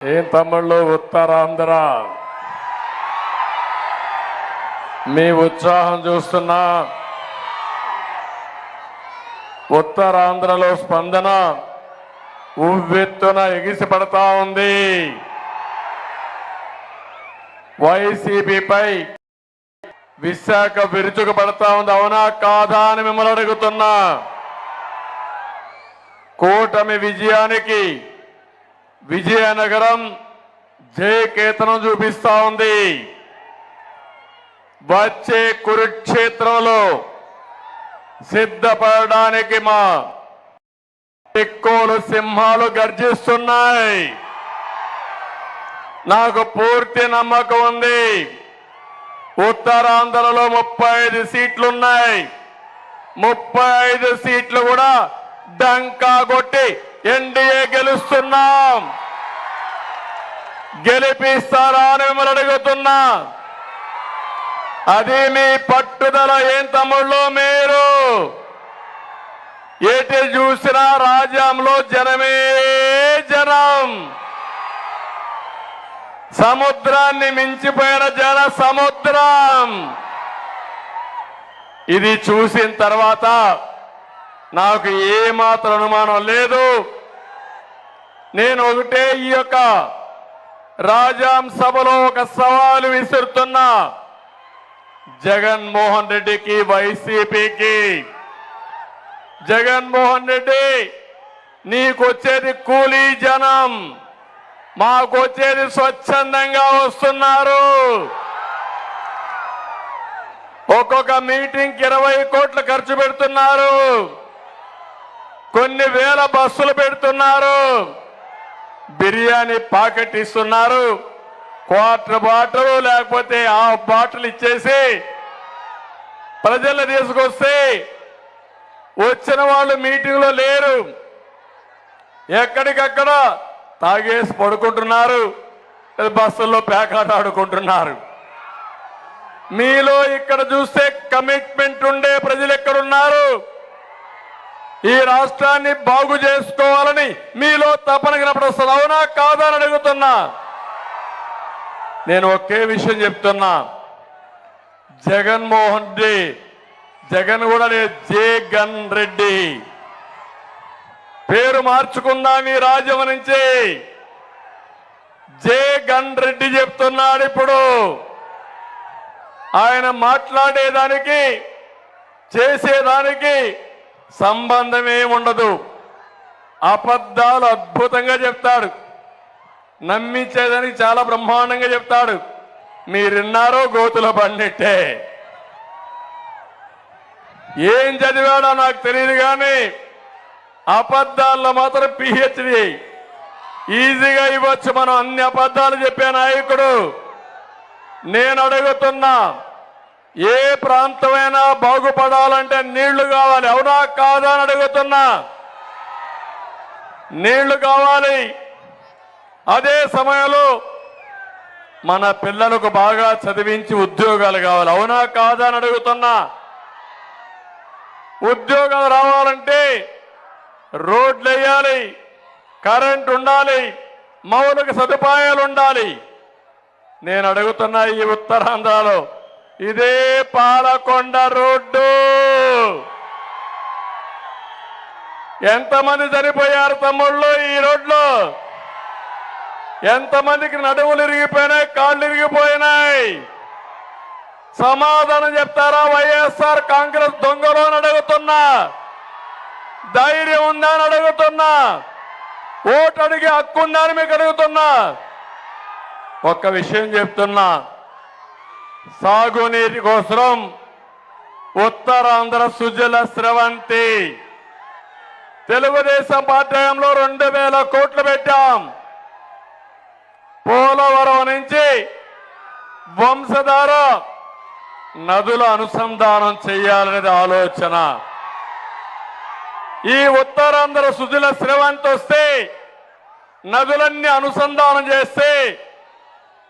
ఏం తమ్ముళ్ళు ఉత్తరాంధ్ర మీ ఉత్సాహం చూస్తున్నా. ఉత్తరాంధ్రలో స్పందన ఉవ్వెత్తున ఎగిసిపడతా ఉంది. వైసీపీపై విశాఖ విరుచుకుపడతా ఉంది. అవునా కాదా అని మిమ్మల్ని అడుగుతున్నా. కూటమి విజయానికి విజయనగరం జయకేతనం చూపిస్తా ఉంది. వచ్చే కురుక్షేత్రంలో సిద్ధపడడానికి మా ఎక్కువలు సింహాలు గర్జిస్తున్నాయి. నాకు పూర్తి నమ్మకం ఉంది. ఉత్తరాంధ్రలో 35 సీట్లున్నాయి. 35 సీట్లు కూడా డంకా కొట్టి ఎన్డీఏ గెలుస్తున్నాం. గెలిపిస్తారా అని మిమ్మల్ని అడుగుతున్నా. అది మీ పట్టుదల. ఏం తమ్ముళ్ళు మీరు ఎటు చూసినా రాజ్యంలో జనమే జనం. సముద్రాన్ని మించిపోయిన జన సముద్రం. ఇది చూసిన తర్వాత నాకు ఏమాత్రం అనుమానం లేదు. నేను ఒకటే ఈ యొక్క రాజాం సభలో ఒక సవాలు విసురుతున్నా. జగన్మోహన్ రెడ్డికి వైసీపీకి. జగన్మోహన్ రెడ్డి, నీకొచ్చేది కూలీ జనం, మాకొచ్చేది స్వచ్ఛందంగా వస్తున్నారు. ఒక్కొక్క మీటింగ్కి 20 కోట్లు ఖర్చు పెడుతున్నారు. కొన్ని వేల బస్సులు పెడుతున్నారు. బిర్యానీ పాకెట్ ఇస్తున్నారు. క్వార్టర్ బాటిల్ లేకపోతే హాఫ్ బాటిల్ ఇచ్చేసి ప్రజలు తీసుకొస్తే వచ్చిన వాళ్ళు మీటింగ్లో లేరు. ఎక్కడికక్కడ తాగేసి పడుకుంటున్నారు. బస్సుల్లో పేకాట ఆడుకుంటున్నారు. మీలో ఇక్కడ చూస్తే కమిట్మెంట్ ఉండే ప్రజలు ఎక్కడున్నారు? ఈ రాష్ట్రాన్ని బాగు చేసుకోవాలని మీలో తపన కనపడొస్తుంది. అవునా కాదా అని అడుగుతున్నా. నేను ఒకే విషయం చెప్తున్నా. జగన్మోహన్ రెడ్డి, జగన్ కూడా లేదు, జగన్ రెడ్డి పేరు మార్చుకుందాం ఈ రాజ్యం నుంచి. జగన్ రెడ్డి చెప్తున్నాడు. ఇప్పుడు ఆయన మాట్లాడేదానికి చేసేదానికి సంబంధమే ఉండదు. అబద్ధాలు అద్భుతంగా చెప్తాడు. నమ్మించేదానికి చాలా బ్రహ్మాండంగా చెప్తాడు. మీరున్నారో గోతులో పడినట్టే. ఏం చదివాడో నాకు తెలియదు కానీ అబద్ధాల్లో మాత్రం పిహెచ్డి ఈజీగా ఇవ్వచ్చు. మనం అన్ని అబద్ధాలు చెప్పే నాయకుడు. నేను అడుగుతున్నా, ఏ ప్రాంతమైనా బాగుపడాలంటే నీళ్లు కావాలి. అవునా కాదా అని అడుగుతున్నా. నీళ్లు కావాలి. అదే సమయంలో మన పిల్లలకు బాగా చదివించి ఉద్యోగాలు కావాలి. అవునా కాదా అని అడుగుతున్నా. ఉద్యోగాలు రావాలంటే రోడ్లు వేయాలి, కరెంట్ ఉండాలి, మౌలిక సదుపాయాలు ఉండాలి. నేను అడుగుతున్నా, ఈ ఉత్తరాంధ్రలో ఇదే పాలకొండ రోడ్డు ఎంతమంది చనిపోయారు తమ్ముళ్ళు? ఈ రోడ్లో ఎంతమందికి నడువులు ఇరిగిపోయినాయి, కాళ్ళు ఇరిగిపోయినాయి? సమాధానం చెప్తారా? వైఎస్ఆర్ కాంగ్రెస్ దొంగలు అని అడుగుతున్నా. ధైర్యం ఉందా అని అడుగుతున్నా. ఓటు అడిగే హక్కు ఉందా అని మీకు అడుగుతున్నా. ఒక్క విషయం చెప్తున్నా. సాగునీటి కోసం ఉత్తరాంధ్ర సుజల స్రవంతి తెలుగుదేశం పార్టీ హయాంలో 2000 కోట్లు పెట్టాం. పోలవరం నుంచి వంశధార నదుల అనుసంధానం చేయాలనేది ఆలోచన. ఈ ఉత్తరాంధ్ర సుజల స్రవంతి వస్తే నదులన్నీ అనుసంధానం చేస్తే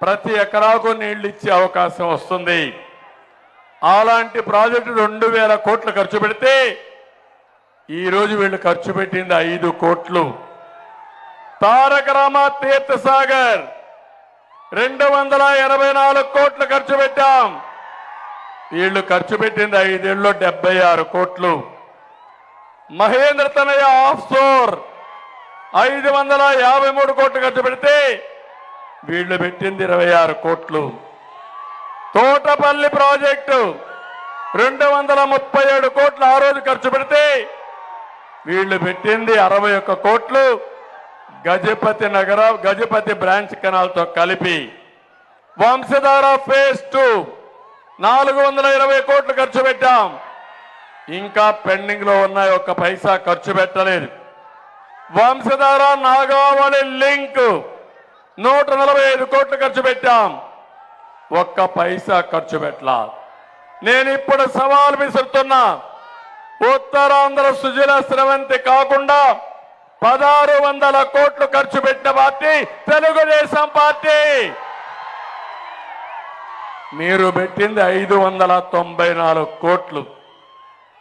ప్రతి ఎకరాకు నీళ్లు ఇచ్చే అవకాశం వస్తుంది. అలాంటి ప్రాజెక్టు 2000 కోట్లు ఖర్చు పెడితే ఈరోజు వీళ్ళు ఖర్చు పెట్టింది 5 కోట్లు. తారక రామ తీర్థ సాగర్ 284 కోట్లు ఖర్చు పెట్టాం. వీళ్ళు ఖర్చు పెట్టింది 5 ఏళ్ళు 76 కోట్లు. మహేంద్ర తనయ ఆఫ్ షోర్ 553 కోట్లు ఖర్చు పెడితే వీళ్ళు పెట్టింది 26 కోట్లు. తోటపల్లి ప్రాజెక్టు 237 కోట్లు ఆ రోజు ఖర్చు పెడితే వీళ్ళు పెట్టింది 61 కోట్లు. గజపతి బ్రాంచ్ కెనాల్తో కలిపి వంశధార ఫేజ్ 2 420 కోట్లు ఖర్చు పెట్టాం. ఇంకా పెండింగ్ లో ఉన్నాయి, 1 పైసా ఖర్చు పెట్టలేదు. వంశధార నాగావళి లింక్ 145 కోట్లు ఖర్చు పెట్టాం. 1 పైసా ఖర్చు పెట్టలా. నేను ఇప్పుడు సవాల్ విసురుతున్నా, ఉత్తరాంధ్ర సుజల స్రవంతి కాకుండా 1600 కోట్లు ఖర్చు పెట్టిన పార్టీ తెలుగుదేశం పార్టీ. మీరు పెట్టింది 594 కోట్లు.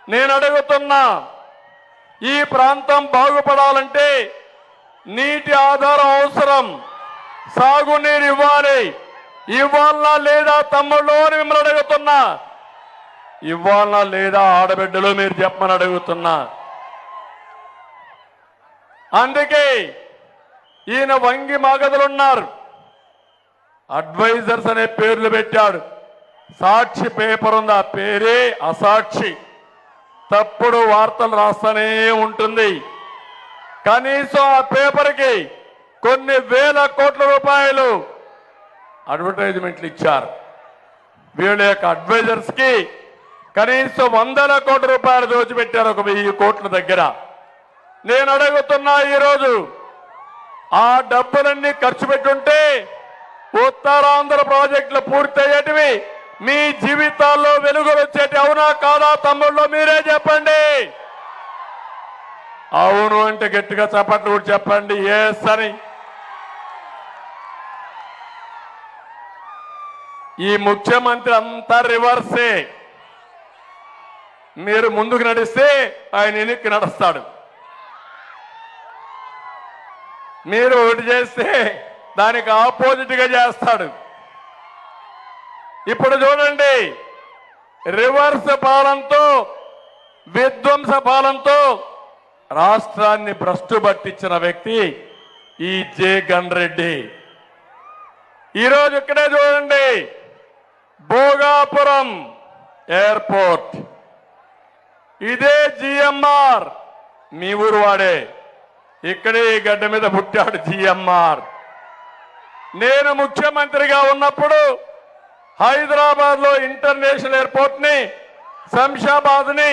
నేను అడుగుతున్నా, ఈ ప్రాంతం బాగుపడాలంటే నీటి ఆధారం అవసరం, సాగునీరు ఇవ్వాలి. ఇవ్వాలనా లేదా తమ్ముళ్ళు అని మిమ్మల్ని అడుగుతున్నా. ఇవ్వాలనా లేదా ఆడబిడ్డలు మీరు చెప్పమని అడుగుతున్నా. అందుకే ఈయన వంగి మాగదులున్నారు, అడ్వైజర్స్ అనే పేర్లు పెట్టాడు. సాక్షి పేపర్ ఉంది, ఆ పేరే అసాక్షి. తప్పుడు వార్తలు రాస్తూనే ఉంటుంది. కనీసం ఆ పేపర్కి కొన్ని వేల కోట్ల రూపాయలు అడ్వర్టైజ్మెంట్లు ఇచ్చారు. వీళ్ళ యొక్క అడ్వైజర్స్ కి కనీసం 100 కోట్ల రూపాయలు దోచిపెట్టారు, 1000 కోట్ల దగ్గర. నేను అడుగుతున్నా, ఈరోజు ఆ డబ్బులన్నీ ఖర్చు పెట్టుంటే ఉత్తరాంధ్ర ప్రాజెక్టులు పూర్తయ్యేటివి, మీ జీవితాల్లో వెలుగులు వచ్చేటి. అవునా కాదా తమ్ముళ్ళు? మీరే చెప్పండి. అవును అంటే గట్టిగా చప్పట్లు కూడా చెప్పండి ఎస్ అని. ఈ ముఖ్యమంత్రి అంతా రివర్సే. మీరు ముందుకు నడిస్తే ఆయన వెనక్కి నడుస్తాడు. మీరు ఒకటి చేస్తే దానికి ఆపోజిట్ గా చేస్తాడు. ఇప్పుడు చూడండి, రివర్స్ పాలనతో, విధ్వంస పాలనతో రాష్ట్రాన్ని భ్రష్టు పట్టించిన వ్యక్తి ఈ జగన్ రెడ్డి. ఈరోజు ఇక్కడే చూడండి, భోగాపురం ఎయిర్పోర్ట్, ఇదే జిఎంఆర్, మీ ఊరు వాడే, ఇక్కడే ఈ గడ్డ మీద పుట్టాడు జిఎంఆర్. నేను ముఖ్యమంత్రిగా ఉన్నప్పుడు హైదరాబాద్ లో ఇంటర్నేషనల్ ఎయిర్పోర్ట్ ని, శంషాబాద్ ని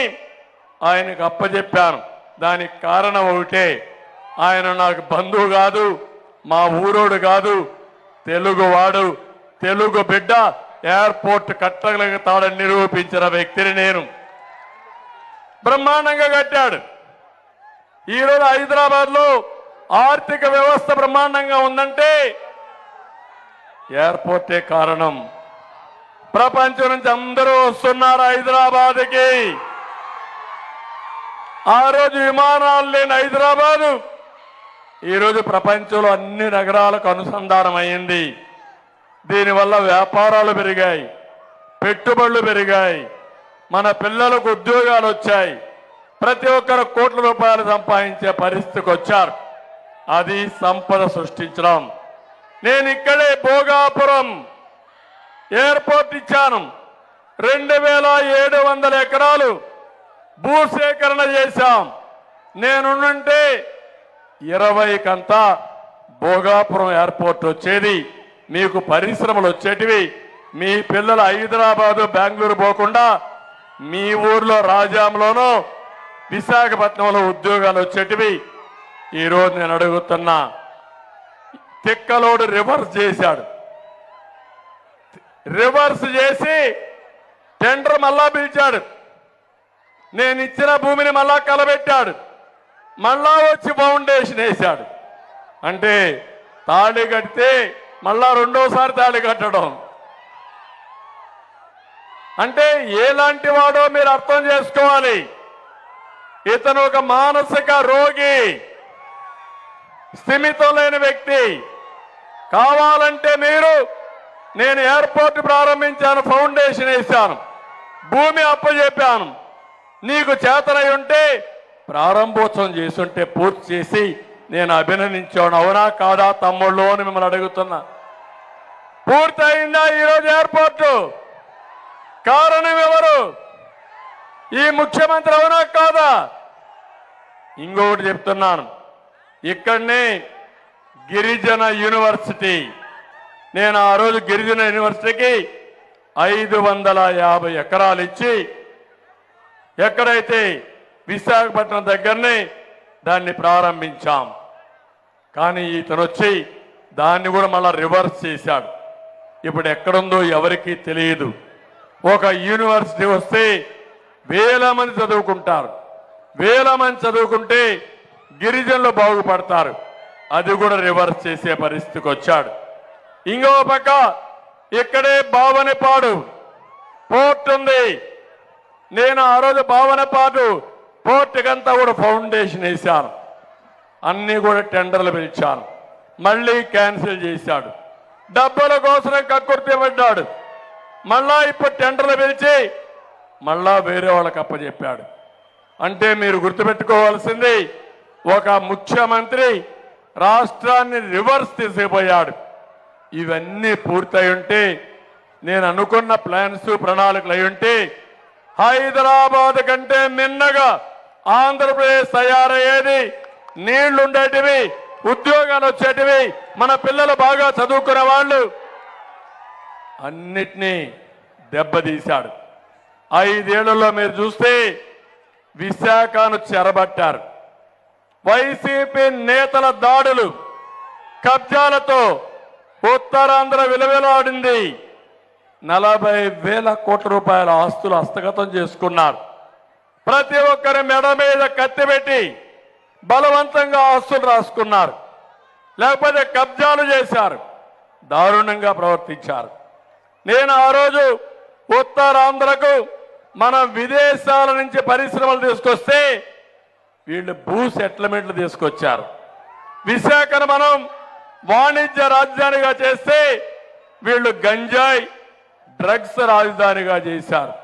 ఆయనకు అప్పచెప్పాను. దానికి కారణం ఒకటే, ఆయన నాకు బంధువు కాదు, మా ఊరోడు కాదు, తెలుగువాడు, తెలుగు బిడ్డ, ఎయిర్పోర్ట్ కట్టగలుగుతాడని నిరూపించిన వ్యక్తిని నేను. బ్రహ్మాండంగా కట్టాడు. ఈరోజు హైదరాబాద్ లో ఆర్థిక వ్యవస్థ బ్రహ్మాండంగా ఉందంటే ఎయిర్పోర్టే కారణం. ప్రపంచం నుంచి అందరూ వస్తున్నారు హైదరాబాద్కి. ఆ రోజు విమానాలు లేని హైదరాబాదు ఈరోజు ప్రపంచంలో అన్ని నగరాలకు అనుసంధానం అయింది. దీనివల్ల వ్యాపారాలు పెరిగాయి, పెట్టుబడులు పెరిగాయి, మన పిల్లలకు ఉద్యోగాలు వచ్చాయి. ప్రతి ఒక్కరు కోట్ల రూపాయలు సంపాదించే పరిస్థితికి వచ్చారు. అది సంపద సృష్టించడం. నేను ఇక్కడే భోగాపురం ఎయిర్పోర్ట్ ఇచ్చాను. 2700 ఎకరాలు భూసేకరణ చేశాం. నేనుంటే 20 కంతా భోగాపురం ఎయిర్పోర్ట్ వచ్చేది, మీకు పరిశ్రమలు వచ్చేటివి. మీ పిల్లలు హైదరాబాదు, బెంగళూరు పోకుండా మీ ఊర్లో రాజాంలోనో విశాఖపట్నంలో ఉద్యోగాలు వచ్చేటివి. ఈరోజు నేను అడుగుతున్నా, తిక్కలోడు రివర్స్ చేశాడు. రివర్స్ చేసి టెండర్ మళ్ళా పిలిచాడు. నేను ఇచ్చిన భూమిని మళ్ళా కలబెట్టాడు. మళ్ళా వచ్చి ఫౌండేషన్ వేశాడు. అంటే తాళి కడితే మళ్ళా రెండోసారి తాళి కట్టడం. అంటే ఎలాంటి వాడో మీరు అర్థం చేసుకోవాలి. ఇతను ఒక మానసిక రోగి. స్థిమితం లేని వ్యక్తి. కావాలంటే నేను ఎయిర్పోర్ట్ ప్రారంభించాను, ఫౌండేషన్ వేశాను, భూమి అప్పచెప్పాను. నీకు చేతనై ఉంటే ప్రారంభోత్సవం చేసుంటే పూర్తి చేసి నేను అభినందించాను. అవునా కాదా తమ్ముళ్ళు అని మిమ్మల్ని అడుగుతున్నా. పూర్తయిందా ఈరోజు ఎయిర్పోర్టు? కారణం ఎవరు? ఈ ముఖ్యమంత్రి. అవునా కాదా? ఇంకొకటి చెప్తున్నాను, ఇక్కడనే గిరిజన యూనివర్సిటీ, నేను ఆ రోజు గిరిజన యూనివర్సిటీకి 550 ఎకరాలు ఇచ్చి ఎక్కడైతే విశాఖపట్నం దగ్గరనే దాన్ని ప్రారంభించాం. కానీ ఇతను వచ్చి దాన్ని కూడా మళ్ళా రివర్స్ చేశాడు. ఇప్పుడు ఎక్కడుందో ఎవరికీ తెలియదు. ఒక యూనివర్సిటీ వస్తే వేల మంది చదువుకుంటారు, వేల మంది చదువుకుంటే గిరిజనులు బాగుపడతారు. అది కూడా రివర్స్ చేసే పరిస్థితికి వచ్చాడు. ఇంకో పక్క ఇక్కడే బావనపాడు పోర్ట్ ఉంది. నేను ఆ రోజు బావనపాడు పోర్టుకంతా కూడా ఫౌండేషన్ వేశాను, అన్నీ కూడా టెండర్లు పిలిచాను. మళ్ళీ క్యాన్సిల్ చేశాడు. డబ్బుల కోసం కక్కుర్తి పడ్డాడు. మళ్ళా ఇప్పుడు టెండర్లు పిలిచి మళ్ళా వేరే వాళ్ళకి అప్పచెప్పాడు. అంటే మీరు గుర్తుపెట్టుకోవాల్సింది, ఒక ముఖ్యమంత్రి రాష్ట్రాన్ని రివర్స్ తీసుకుపోయాడు. ఇవన్నీ పూర్తయి ఉంటే, నేను అనుకున్న ప్లాన్స్ ప్రణాళికలు అయి ఉంటే హైదరాబాద్ కంటే మిన్నగా ఆంధ్రప్రదేశ్ తయారయ్యేది. నీళ్లుండేటివి, ఉద్యోగాలు వచ్చేటివి, మన పిల్లలు బాగా చదువుకునే వాళ్ళు. అన్నిటినీ దెబ్బతీశాడు. 5 ఏళ్లలో మీరు చూస్తే విశాఖను చెరబట్టారు. వైసీపీ నేతల దాడులు, కబ్జాలతో ఉత్తరాంధ్ర విలువలాడింది. 40,000 కోట్ల రూపాయల ఆస్తులు హస్తగతం చేసుకున్నారు. ప్రతి ఒక్కరి మెడ మీద కత్తి పెట్టి బలవంతంగా ఆస్తులు రాసుకున్నారు, లేకపోతే కబ్జాలు చేశారు, దారుణంగా ప్రవర్తించారు. నేను ఆ రోజు ఉత్తరాంధ్రకు మనం విదేశాల నుంచి పరిశ్రమలు తీసుకొస్తే వీళ్ళు భూ సెటిల్మెంట్లు తీసుకొచ్చారు. విశాఖను మనం వాణిజ్య రాజధానిగా చేస్తే వీళ్ళు గంజాయి డ్రగ్స్ రాజధానిగా చేశారు.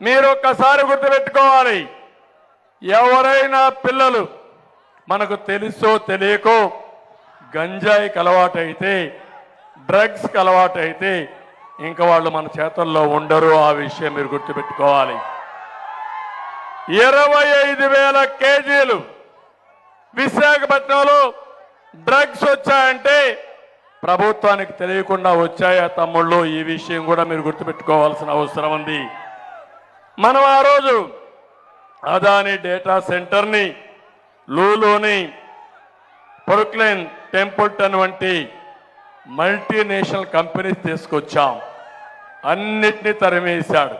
మీరు ఒక్కసారి గుర్తుపెట్టుకోవాలి, ఎవరైనా పిల్లలు మనకు తెలుసో తెలియకో గంజాయికి అలవాటైతే, డ్రగ్స్కి అలవాటైతే ఇంకా వాళ్ళు మన చేతుల్లో ఉండరు. ఆ విషయం మీరు గుర్తుపెట్టుకోవాలి. 25,000 కేజీలు విశాఖపట్నంలో డ్రగ్స్ వచ్చాయంటే ప్రభుత్వానికి తెలియకుండా వచ్చాయా తమ్ముళ్ళు? ఈ విషయం కూడా మీరు గుర్తుపెట్టుకోవాల్సిన అవసరం ఉంది. మనం ఆ రోజు అదాని డేటా సెంటర్ని, లూలోని, పొరుక్లైన్, టెంపుల్టన్ వంటి మల్టీనేషనల్ కంపెనీస్ తీసుకొచ్చాం. అన్నిటినీ తరిమేశాడు.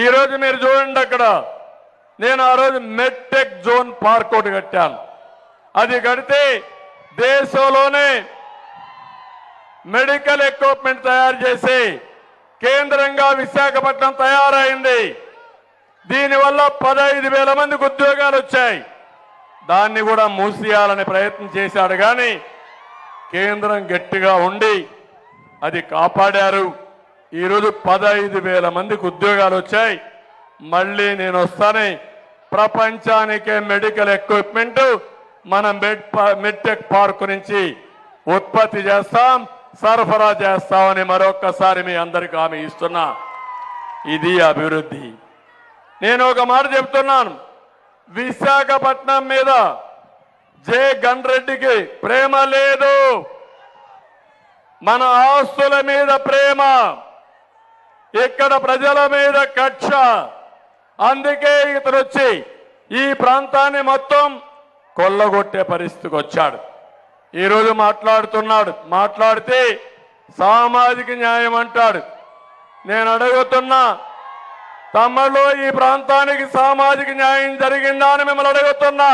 ఈరోజు మీరు చూడండి, అక్కడ నేను ఆ రోజు మెడ్టెక్ జోన్ పార్క్ ఒకటి కట్టాను. అది కడితే దేశంలోనే మెడికల్ ఎక్విప్మెంట్ తయారు చేసి కేంద్రంగా విశాఖపట్నం తయారైంది. దీనివల్ల 15,000 మందికి ఉద్యోగాలు వచ్చాయి. దాన్ని కూడా మూసేయాలని ప్రయత్నం చేశాడు, కానీ కేంద్రం గట్టిగా ఉండి అది కాపాడారు. ఈరోజు 15,000 మందికి ఉద్యోగాలు వచ్చాయి. మళ్ళీ నేను వస్తానే ప్రపంచానికే మెడికల్ ఎక్విప్మెంట్ మన మెడ్టెక్ పార్క్ నుంచి ఉత్పత్తి చేస్తాం, సరఫరా చేస్తామని మరొక్కసారి మీ అందరికీ హామీ ఇస్తున్నా. ఇది అభివృద్ధి. నేను ఒక మాట చెప్తున్నాను, విశాఖపట్నం మీద జగన్ రెడ్డికి ప్రేమ లేదు, మన ఆస్తుల మీద ప్రేమ, ఇక్కడ ప్రజల మీద కక్ష. అందుకే ఇతను వచ్చి ఈ ప్రాంతాన్ని మొత్తం కొల్లగొట్టే పరిస్థితికి వచ్చాడు. ఈరోజు మాట్లాడితే సామాజిక న్యాయం అంటాడు. నేను అడుగుతున్నా, తమలో ఈ ప్రాంతానికి సామాజిక న్యాయం జరిగిందా అని మిమ్మల్ని అడుగుతున్నా.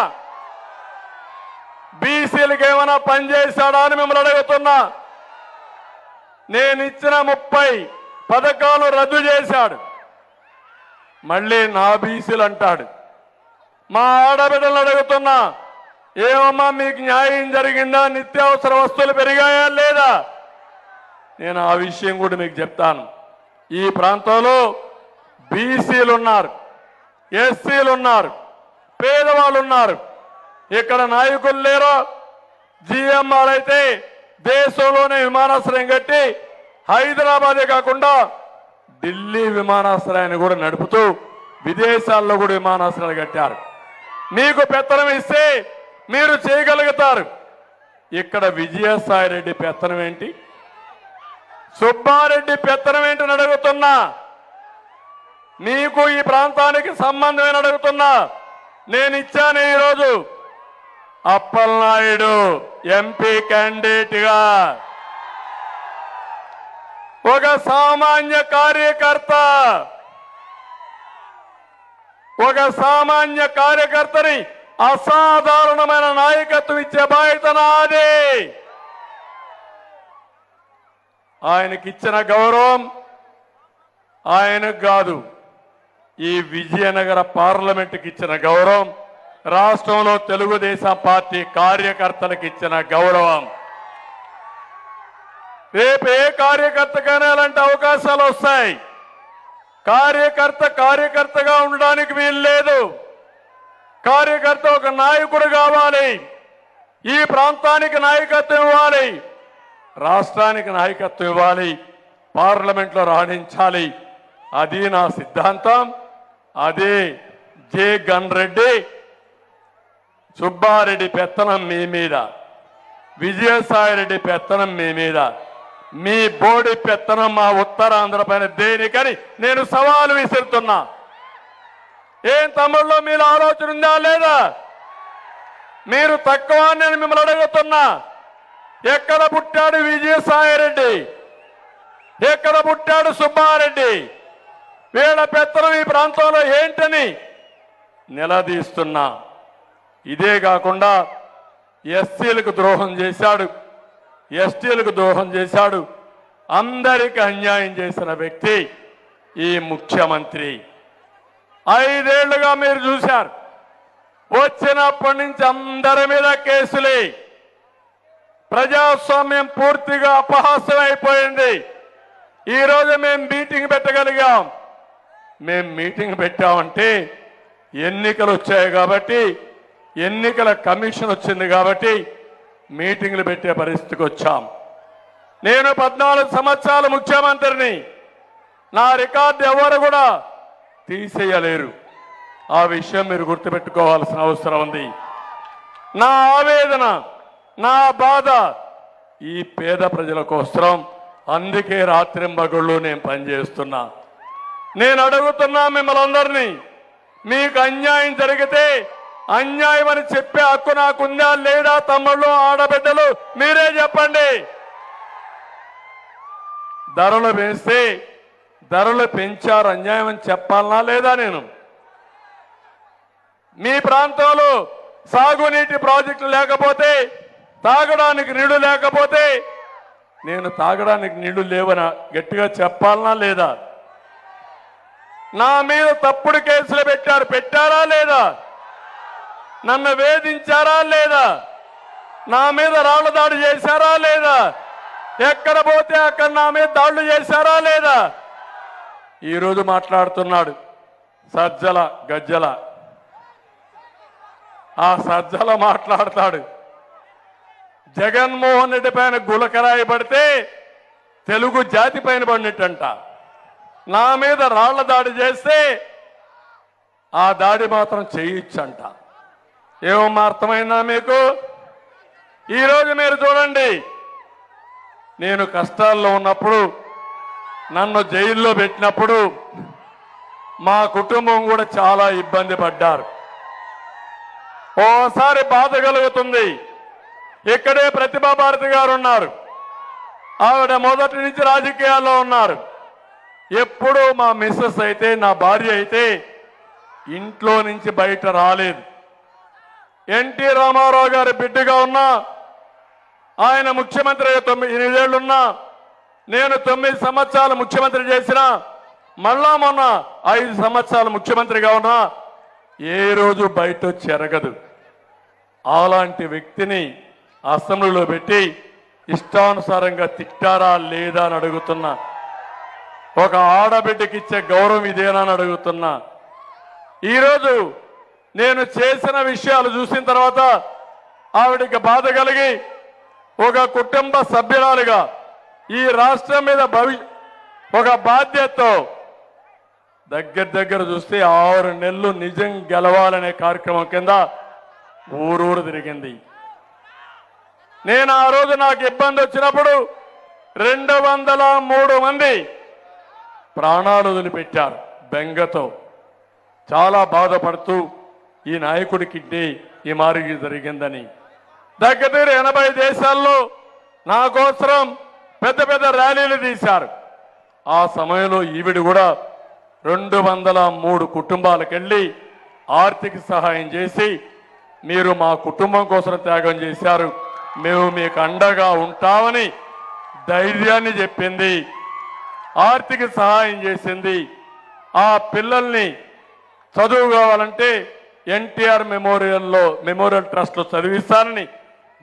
బీసీలకు ఏమైనా పనిచేశాడా అని మిమ్మల్ని అడుగుతున్నా. నేను ఇచ్చిన 30 పథకాలు రద్దు చేశాడు. మళ్ళీ నా బీసీలు అంటాడు. మా ఆడబిడ్డలు అడుగుతున్నా, ఏమమ్మా మీకు న్యాయం జరిగిందా? నిత్యావసర వస్తువులు పెరిగాయా లేదా? నేను ఆ విషయం కూడా మీకు చెప్తాను. ఈ ప్రాంతంలో బీసీలు ఉన్నారు, ఎస్సీలు ఉన్నారు, పేదవాళ్ళు ఉన్నారు. ఇక్కడ నాయకులు లేరు. జిఎంఆర్ అయితే దేశంలోనే విమానాశ్రయం కట్టి హైదరాబాదే కాకుండా ఢిల్లీ విమానాశ్రయాన్ని కూడా నడుపుతూ విదేశాల్లో కూడా విమానాశ్రయాలు కట్టారు. మీకు పెత్తనం ఇస్తే మీరు చేయగలుగుతారు. ఇక్కడ విజయసాయిరెడ్డి పెత్తనం ఏంటి? సుబ్బారెడ్డి పెత్తనం ఏంటని అడుగుతున్నా. మీకు ఈ ప్రాంతానికి సంబంధమైన అడుగుతున్నా. నేను ఇచ్చాను ఈరోజు అప్పలనాయుడు ఎంపీ క్యాండిడేట్ గా ఒక సామాన్య కార్యకర్తని అసాధారణమైన నాయకత్వం ఇచ్చే బాధ్యత నాది. ఆయనకిచ్చిన గౌరవం ఆయనకు కాదు, ఈ విజయనగర పార్లమెంటుకి ఇచ్చిన గౌరవం, రాష్ట్రంలో తెలుగుదేశం పార్టీ కార్యకర్తలకు ఇచ్చిన గౌరవం. రేపు ఏ కార్యకర్తకైనా అలాంటి అవకాశాలు వస్తాయి. కార్యకర్తగా ఉండడానికి వీలు లేదు. కార్యకర్త ఒక నాయకుడు కావాలి. ఈ ప్రాంతానికి నాయకత్వం ఇవ్వాలి, రాష్ట్రానికి నాయకత్వం ఇవ్వాలి, పార్లమెంట్లో రాణించాలి. అది నా సిద్ధాంతం. అదే జగన్ రెడ్డి సుబ్బారెడ్డి పెత్తనం మీ మీద, విజయసాయిరెడ్డి పెత్తనం మీ మీద, మీ బోడి పెత్తనం మా ఉత్తరాంధ్ర పైన దేనికని నేను సవాలు విసురుతున్నా. ఏం తమ్ముళ్ళు మీలో ఆలోచన ఉందా లేదా? మీరు తక్కువ నేను మిమ్మల్ని అడుగుతున్నా. ఎక్కడ పుట్టాడు విజయసాయిరెడ్డి? ఎక్కడ పుట్టాడు సుబ్బారెడ్డి? వీళ్ళ పెత్తనం ఈ ప్రాంతంలో ఏంటని నిలదీస్తున్నా. ఇదే కాకుండా ఎస్సీలకు ద్రోహం చేశాడు, ఎస్టీలకు ద్రోహం చేశాడు, అందరికీ అన్యాయం చేసిన వ్యక్తి ఈ ముఖ్యమంత్రి. 5 ఏళ్లుగా మీరు చూశారు, వచ్చినప్పటి నుంచి అందరి మీద కేసులే. ప్రజాస్వామ్యం పూర్తిగా అపహాస్యం అయిపోయింది. ఈరోజు మేము మీటింగ్ పెట్టగలిగాం. మేము మీటింగ్ పెట్టామంటే ఎన్నికలు వచ్చాయి కాబట్టి, ఎన్నికల కమిషన్ వచ్చింది కాబట్టి మీటింగ్లు పెట్టే పరిస్థితికి వచ్చాం. నేను 14 సంవత్సరాలు ముఖ్యమంత్రిని. నా రికార్డు ఎవరు కూడా తీసేయలేరు. ఆ విషయం మీరు గుర్తుపెట్టుకోవాల్సిన అవసరం ఉంది. నా ఆవేదన, నా బాధ ఈ పేద ప్రజల కోసం. అందుకే రాత్రింబగళ్ళు నేను పనిచేస్తున్నా. నేను అడుగుతున్నా మిమ్మల్ని అందరినీ, మీకు అన్యాయం జరిగితే అన్యాయం అని చెప్పే హక్కు నాకుందా లేదా? తమ్ముళ్ళు, ఆడబిడ్డలు మీరే చెప్పండి. ధరలు పెంచితే ధరలు పెంచారు అన్యాయం అని చెప్పాలనా లేదా? నేను మీ ప్రాంతంలో సాగునీటి ప్రాజెక్టులు లేకపోతే, తాగడానికి నీళ్లు లేకపోతే నేను తాగడానికి నీళ్లు లేవనా గట్టిగా చెప్పాలనా లేదా? నా మీద తప్పుడు కేసులు పెట్టారా లేదా? నన్ను వేధించారా లేదా? నా మీద రాళ్ల దాడి చేశారా లేదా? ఎక్కడ పోతే అక్కడ నా మీద దాడులు చేశారా లేదా? ఈరోజు మాట్లాడుతున్నాడు సజ్జల గజ్జల. ఆ సజ్జల మాట్లాడతాడు, జగన్మోహన్ రెడ్డి పైన గులకరాయి పడితే తెలుగు జాతి పైన పడినట్టంట. నా మీద రాళ్ల దాడి చేస్తే ఆ దాడి మాత్రం చేయొచ్చంట. ఏమమ్మా అర్థమైందా మీకు? ఈరోజు మీరు చూడండి, నేను కష్టాల్లో ఉన్నప్పుడు, నన్ను జైల్లో పెట్టినప్పుడు మా కుటుంబం కూడా చాలా ఇబ్బంది పడ్డారు. ఓసారి బాధ కలుగుతుంది. ఇక్కడే ప్రతిభా భారతి గారు ఉన్నారు. ఆవిడ మొదటి నుంచి రాజకీయాల్లో ఉన్నారు. ఎప్పుడూ మా మిస్సెస్ అయితే, నా భార్య అయితే ఇంట్లో నుంచి బయట రాలేదు. ఎన్టీ రామారావు గారి బిడ్డగా ఉన్నా, ఆయన ముఖ్యమంత్రి 8 ఏళ్లున్నా, నేను 9 సంవత్సరాలు ముఖ్యమంత్రి చేసిన, మళ్ళా మొన్న 5 సంవత్సరాలు ముఖ్యమంత్రిగా ఉన్నా, ఏ రోజు బయట చెరగదు. అలాంటి వ్యక్తిని అసెంబ్లీలో పెట్టి ఇష్టానుసారంగా తిట్టారా లేదా అని అడుగుతున్నా. ఒక ఆడబిడ్డకి ఇచ్చే గౌరవం ఇదేనా అని అడుగుతున్నా. ఈరోజు నేను చేసిన విషయాలు చూసిన తర్వాత ఆవిడికి బాధ కలిగి ఒక కుటుంబ సభ్యురాలుగా ఈ రాష్ట్రం మీద ఒక బాధ్యతతో దగ్గర చూస్తే 6 నెలలు నిజం గెలవాలనే కార్యక్రమం కింద ఊరూరు తిరిగింది. నేను ఆ రోజు నాకు ఇబ్బంది వచ్చినప్పుడు 203 మంది ప్రాణాలు వదిలిపెట్టారు బెంగతో. చాలా బాధపడుతూ ఈ నాయకుడికి ఈ మారిగి జరిగిందని దగ్గర 80 దేశాల్లో నా కోసం పెద్ద ర్యాలీలు తీశారు. ఆ సమయంలో ఈవిడ కూడా 203 కుటుంబాలకు వెళ్ళి ఆర్థిక సహాయం చేసి మీరు మా కుటుంబం కోసం త్యాగం చేశారు, మేము మీకు అండగా ఉంటామని ధైర్యాన్ని చెప్పింది, ఆర్థిక సహాయం చేసింది. ఆ పిల్లల్ని చదువు కావాలంటే ఎన్టీఆర్ మెమోరియల్ ట్రస్ట్లో చదివిస్తానని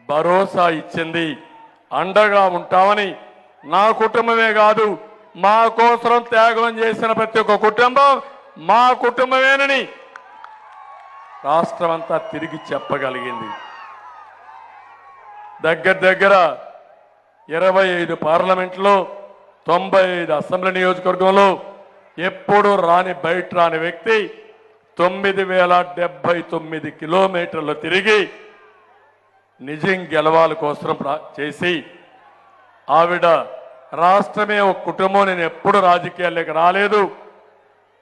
భరోసా ఇచ్చింది. అండగా ఉంటామని నా కుటుంబమే కాదు మా కోసం త్యాగం చేసిన ప్రతి ఒక్క కుటుంబం మా కుటుంబమేనని రాష్ట్రం అంతా తిరిగి చెప్పగలిగింది. దగ్గర 25 పార్లమెంట్లో 95 అసెంబ్లీ నియోజకవర్గంలో ఎప్పుడు బయట రాని వ్యక్తి 9079 కిలోమీటర్లు తిరిగి నిజం గెలవాల కోసం చేసి ఆవిడ రాష్ట్రమే ఒక కుటుంబం, నేను ఎప్పుడు రాజకీయాల్లోకి రాలేదు,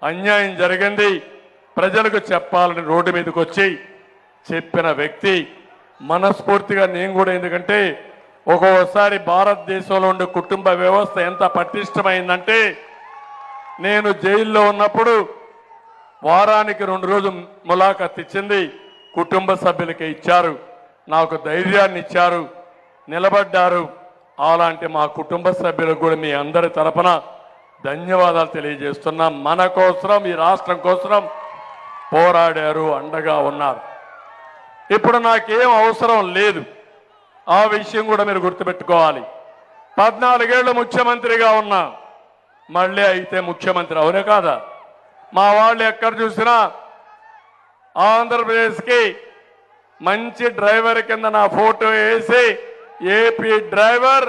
అన్యాయం జరిగింది ప్రజలకు చెప్పాలని రోడ్డు మీదకి వచ్చి చెప్పిన వ్యక్తి. మనస్ఫూర్తిగా నేను కూడా, ఎందుకంటే ఒక్కోసారి భారతదేశంలో ఉండే కుటుంబ వ్యవస్థ ఎంత పటిష్టమైందంటే నేను జైల్లో ఉన్నప్పుడు వారానికి 2 రోజులు ములాఖత్ ఇచ్చింది, కుటుంబ సభ్యులకి ఇచ్చారు, నాకు ధైర్యాన్ని ఇచ్చారు, నిలబడ్డారు. అలాంటి మా కుటుంబ సభ్యులకు కూడా మీ అందరి తరపున ధన్యవాదాలు తెలియజేస్తున్నాం. మన కోసం ఈ రాష్ట్రం కోసం పోరాడారు, అండగా ఉన్నారు. ఇప్పుడు నాకేం అవసరం లేదు, ఆ విషయం కూడా మీరు గుర్తుపెట్టుకోవాలి. 14 ఏళ్ళు ముఖ్యమంత్రిగా ఉన్నా, మళ్ళీ అయితే ముఖ్యమంత్రి అవునే కాదా? మా వాళ్ళు ఎక్కడ చూసినా ఆంధ్రప్రదేశ్కి మంచి డ్రైవర్ కింద నా ఫోటో వేసి ఏపీ డ్రైవర్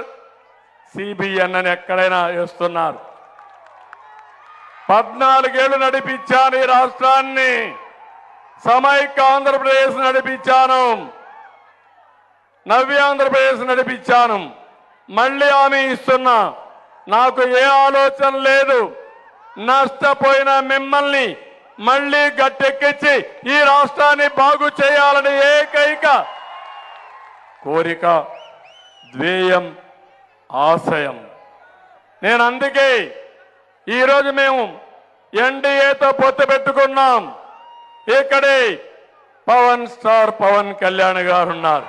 సిబిఎన్ అని ఎక్కడైనా వేస్తున్నారు. 14 ఏళ్ళు నడిపించాను ఈ రాష్ట్రాన్ని, సమైక్య ఆంధ్రప్రదేశ్ నడిపించాను, నవ్య ఆంధ్రప్రదేశ్ నడిపించాను. మళ్ళీ హామీ ఇస్తున్నా, నాకు ఏ ఆలోచన లేదు, నష్టపోయిన మిమ్మల్ని మళ్ళీ గట్టెక్కించి ఈ రాష్ట్రాన్ని బాగు చేయాలని ఏకైక కోరిక, ధ్యేయం, ఆశయం. నేను అందుకే ఈరోజు మేము ఎన్డీఏతో పొత్తు పెట్టుకున్నాం. ఇక్కడే పవన్ స్టార్ పవన్ కళ్యాణ్ గారు ఉన్నారు.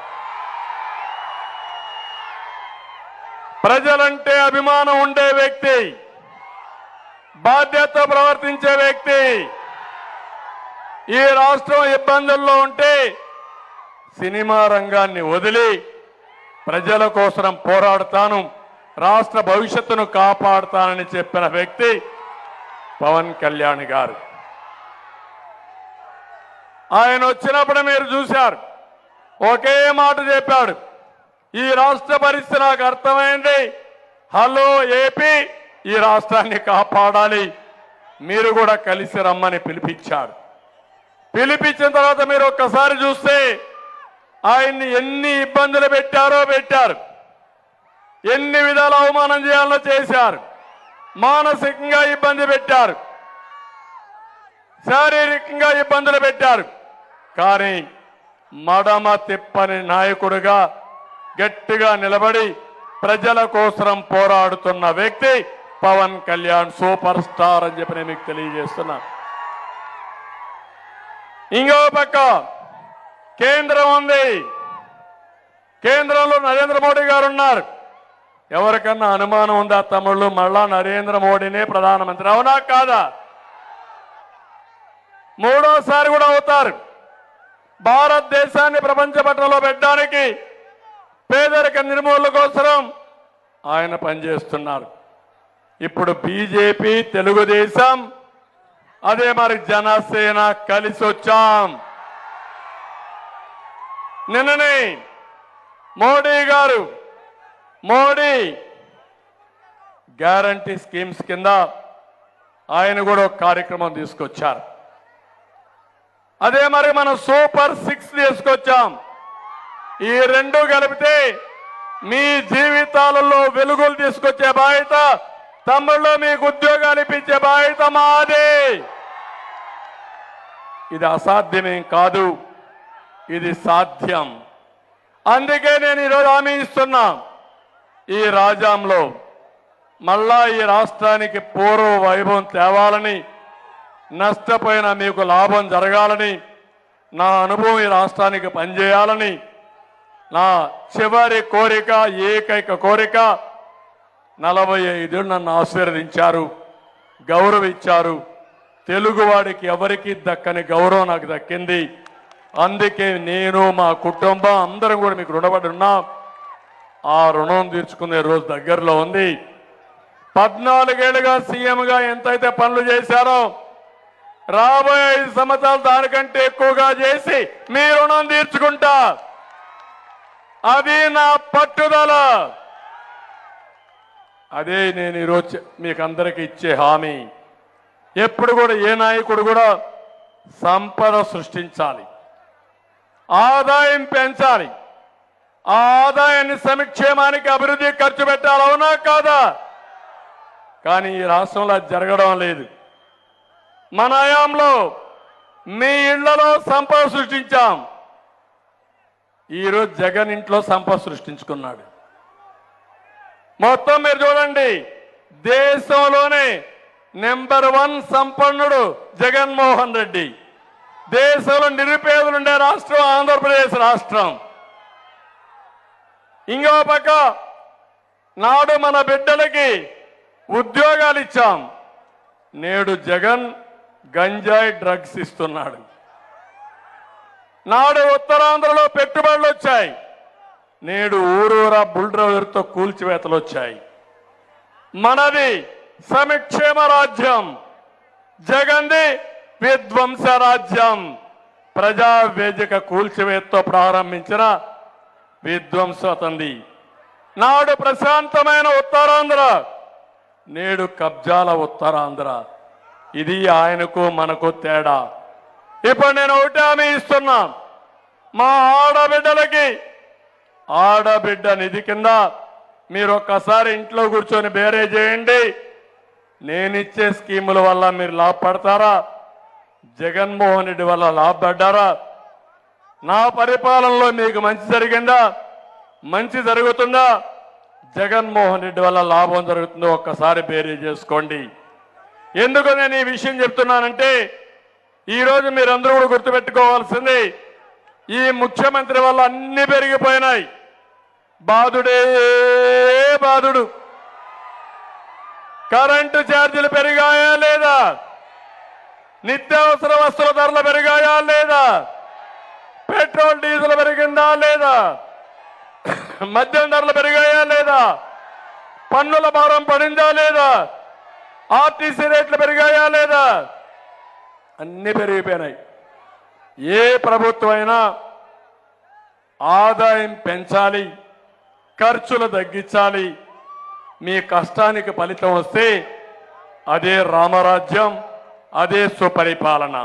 ప్రజలంటే అభిమానం ఉండే వ్యక్తి, బాధ్యతతో ప్రవర్తించే వ్యక్తి. ఈ రాష్ట్రం ఇబ్బందుల్లో ఉంటే సినిమా రంగాన్ని వదిలి ప్రజల కోసం పోరాడతాను, రాష్ట్ర భవిష్యత్తును కాపాడుతానని చెప్పిన వ్యక్తి పవన్ కళ్యాణ్ గారు. ఆయన వచ్చినప్పుడు మీరు చూశారు, ఒకే మాట చెప్పాడు, ఈ రాష్ట్ర పరిస్థితి నాకు అర్థమైంది, హలో ఏపీ, ఈ రాష్ట్రాన్ని కాపాడాలి, మీరు కూడా కలిసి రమ్మని పిలిపించాడు. పిలిపించిన తర్వాత మీరు ఒక్కసారి చూస్తే ఆయన్ని ఎన్ని ఇబ్బందులు పెట్టారు, ఎన్ని విధాల అవమానం చేయాలో చేశారు, మానసికంగా ఇబ్బంది పెట్టారు, శారీరకంగా ఇబ్బందులు పెట్టారు. కానీ మడమ తిప్పని నాయకుడిగా గట్టిగా నిలబడి ప్రజల కోసం పోరాడుతున్న వ్యక్తి పవన్ కళ్యాణ్, సూపర్ స్టార్ అని చెప్పి నేను మీకు తెలియజేస్తున్నా. ఇంకో పక్క కేంద్రం ఉంది, కేంద్రంలో నరేంద్ర మోడీ గారు ఉన్నారు. ఎవరికన్నా అనుమానం ఉందా తమ్ముళ్ళు, మళ్ళా నరేంద్ర మోడీనే ప్రధానమంత్రి అవునా కాదా? 3వ సారి కూడా అవుతారు. భారతదేశాన్ని ప్రపంచ పటంలో పెట్టడానికి, పేదరిక నిర్మూలన కోసం ఆయన పనిచేస్తున్నారు. ఇప్పుడు బీజేపీ, తెలుగుదేశం, అదే మరి జనసేన కలిసి వచ్చాం. నిన్ననే మోడీ గ్యారంటీ స్కీమ్స్ కింద ఆయన కూడా ఒక కార్యక్రమం తీసుకొచ్చారు. అదే మరి మనం సూపర్ 6 తీసుకొచ్చాం. ఈ రెండు కలిపితే మీ జీవితాలలో వెలుగులు తీసుకొచ్చే బాధ్యత, తమ్ముళ్ళు మీకు ఉద్యోగాలు ఇప్పించే బాధ్యత మాదే. ఇది అసాధ్యమేం కాదు, ఇది సాధ్యం. అందుకే నేను ఈరోజు హామీ ఇస్తున్నా, ఈ రాజ్యంలో మళ్ళా ఈ రాష్ట్రానికి పూర్వ వైభవం తేవాలని, నష్టపోయిన మీకు లాభం జరగాలని, నా అనుభవం ఈ రాష్ట్రానికి పనిచేయాలని నా చివరి కోరిక, ఏకైక కోరిక. 45 నన్ను ఆశీర్వదించారు, గౌరవించారు. తెలుగువాడికి ఎవరికి దక్కని గౌరవం నాకు దక్కింది. అందుకే నేను, మా కుటుంబం అందరం కూడా మీకు రుణపడి ఉన్నాం. ఆ రుణం తీర్చుకునే రోజు దగ్గరలో ఉంది. 14 ఏళ్లుగా సీఎంగా ఎంతైతే పనులు చేశారో రాబోయే 5 సంవత్సరాలు దానికంటే ఎక్కువగా చేసి మీ రుణం తీర్చుకుంటా. అది నా పట్టుదల. అదే నేను ఈరోజు మీకు అందరికీ ఇచ్చే హామీ. ఎప్పుడు కూడా ఏ నాయకుడు కూడా సంపద సృష్టించాలి, ఆదాయం పెంచాలి, ఆ ఆదాయాన్ని సంక్షేమానికి, అభివృద్ధి ఖర్చు పెట్టాలి. అవునా కాదా? కానీ ఈ రాష్ట్రంలో అది జరగడం లేదు. మన హయాంలో మీ ఇళ్లలో సంపద సృష్టించాం. ఈరోజు జగన్ ఇంట్లో సంపద సృష్టించుకున్నాడు. మొత్తం మీరు చూడండి, దేశంలోనే నెంబర్ 1 సంపన్నుడు జగన్మోహన్ రెడ్డి. దేశంలో నిరుపేదలుండే రాష్ట్రం ఆంధ్రప్రదేశ్ రాష్ట్రం. ఇంకో పక్క నాడు మన బిడ్డలకి ఉద్యోగాలు ఇచ్చాం. నేడు జగన్ గంజాయి డ్రగ్స్ ఇస్తున్నాడు. నాడు ఉత్తరాంధ్రలో పెట్టుబడులు వచ్చాయి. నేడు ఊరూరా బుల్డోజర్తో కూల్చివేతలు వచ్చాయి. మనది సంక్షేమ రాజ్యం, జగన్ది విధ్వంస రాజ్యం. ప్రజా వేదిక కూల్చివేతతో ప్రారంభించిన విధ్వంసతంది. నాడు ప్రశాంతమైన ఉత్తరాంధ్ర, నేడు కబ్జాల ఉత్తరాంధ్ర. ఇది ఆయనకు మనకు తేడా. ఇప్పుడు నేను ఒకటి హామీ ఇస్తున్నా, మా ఆడబిడ్డలకి ఆడబిడ్డ నిధి కింద మీరు ఒక్కసారి ఇంట్లో కూర్చొని బేరే చేయండి. నేనిచ్చే స్కీముల వల్ల మీరు లాభపడతారా, జగన్మోహన్ రెడ్డి వల్ల లాభపడ్డారా, నా పరిపాలనలో మీకు మంచి జరిగిందా, మంచి జరుగుతుందా, జగన్మోహన్ రెడ్డి వల్ల లాభం జరుగుతుందో ఒక్కసారి బేరీ చేసుకోండి. ఎందుకు నేను ఈ విషయం చెప్తున్నానంటే, ఈరోజు మీరందరూ కూడా గుర్తుపెట్టుకోవాల్సింది, ఈ ముఖ్యమంత్రి వల్ల అన్ని పెరిగిపోయినాయి. బాధుడే బాధుడు. కరెంటు ఛార్జీలు పెరిగాయా లేదా? నిత్యావసర వస్తువుల ధరలు పెరిగాయా లేదా? పెట్రోల్ డీజిల్ పెరిగిందా లేదా? మద్యం ధరలు పెరిగాయా లేదా? పన్నుల భారం పడిందా లేదా? ఆర్టీసీ రేట్లు పెరిగాయా లేదా? అన్ని పెరిగిపోయినాయి. ఏ ప్రభుత్వం అయినా ఆదాయం పెంచాలి, ఖర్చులు తగ్గించాలి. మీ కష్టానికి ఫలితం వస్తే అదే రామరాజ్యం, అదే సుపరిపాలన.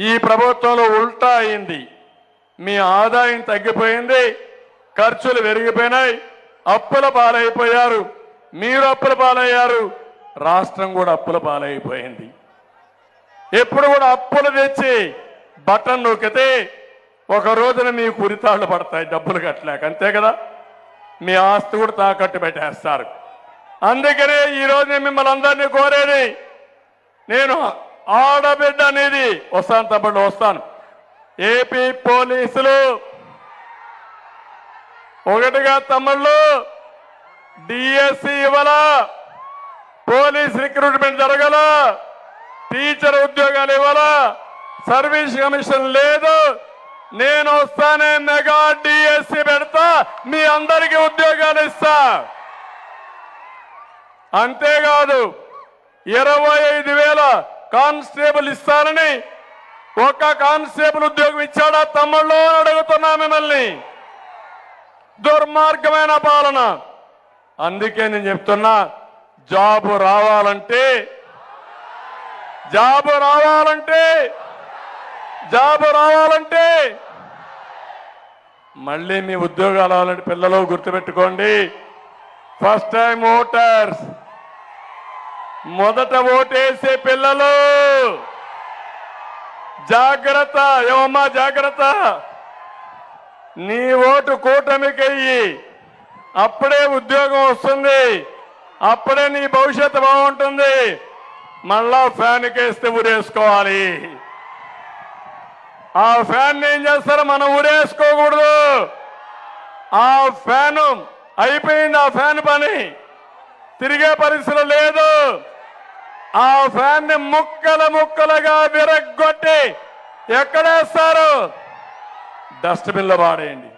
ఈ ప్రభుత్వంలో ఉల్టా అయింది. మీ ఆదాయం తగ్గిపోయింది, ఖర్చులు పెరిగిపోయినాయి, అప్పుల పాలైపోయారు. మీరు అప్పుల పాలయ్యారు, రాష్ట్రం కూడా అప్పుల పాలైపోయింది. ఎప్పుడు కూడా అప్పులు తెచ్చి బటన్ నొక్కితే ఒక రోజున మీ కురితాళ్లు పడతాయి, డబ్బులు కట్టలేక. అంతే కదా? మీ ఆస్తి కూడా తాకట్టు పెట్టేస్తారు. అందుకనే ఈరోజు నేను మిమ్మల్ని అందరినీ కోరేది, నేను ఆడబిడ్డ అనేది వస్తాను, తప్పకుండా వస్తాను. ఏపీ పోలీసులు ఒకటిగా తమ్ముళ్ళు డిఎస్సి ఇవ్వాల, పోలీస్ రిక్రూట్మెంట్ జరగాల, టీచర్ ఉద్యోగాలు ఇవ్వాలా, సర్వీస్ కమిషన్ లేదు, నేను వస్తానే మెగా డిఎస్సి పెడతా, మీ అందరికీ ఉద్యోగాలు ఇస్తా. అంతేకాదు 25,000 కానిస్టేబుల్ ఇస్తానని ఒక్క కానిస్టేబుల్ ఉద్యోగం ఇచ్చాడా తమ్ముళ్ళు అడుగుతున్నా మిమ్మల్ని. దుర్మార్గమైన పాలన. అందుకే నేను చెప్తున్నా, జాబు రావాలంటే మళ్ళీ మీ ఉద్యోగాలు రావాలంటే పిల్లలు గుర్తుపెట్టుకోండి, ఫస్ట్ టైం ఓటర్స్, మొదట ఓటేసే పిల్లలు జాగ్రత్త. ఏమమ్మా జాగ్రత్త, నీ ఓటు కూటమికయ్యి, అప్పుడే ఉద్యోగం వస్తుంది, అప్పుడే నీ భవిష్యత్తు బాగుంటుంది. మళ్ళా ఫ్యాన్ కేస్తే ఊరేసుకోవాలి. ఆ ఫ్యాన్ ఏం చేస్తారో మనం ఊరేసుకోకూడదు. ఆ ఫ్యాన్ అయిపోయింది, ఆ ఫ్యాన్ పని తిరిగే పరిస్థితి లేదు. ఆ ఫ్యాన్ ని ముక్కలుగా విరగ్గొట్టి ఎక్కడేస్తారు? డస్ట్బిన్ లో పాడేయండి.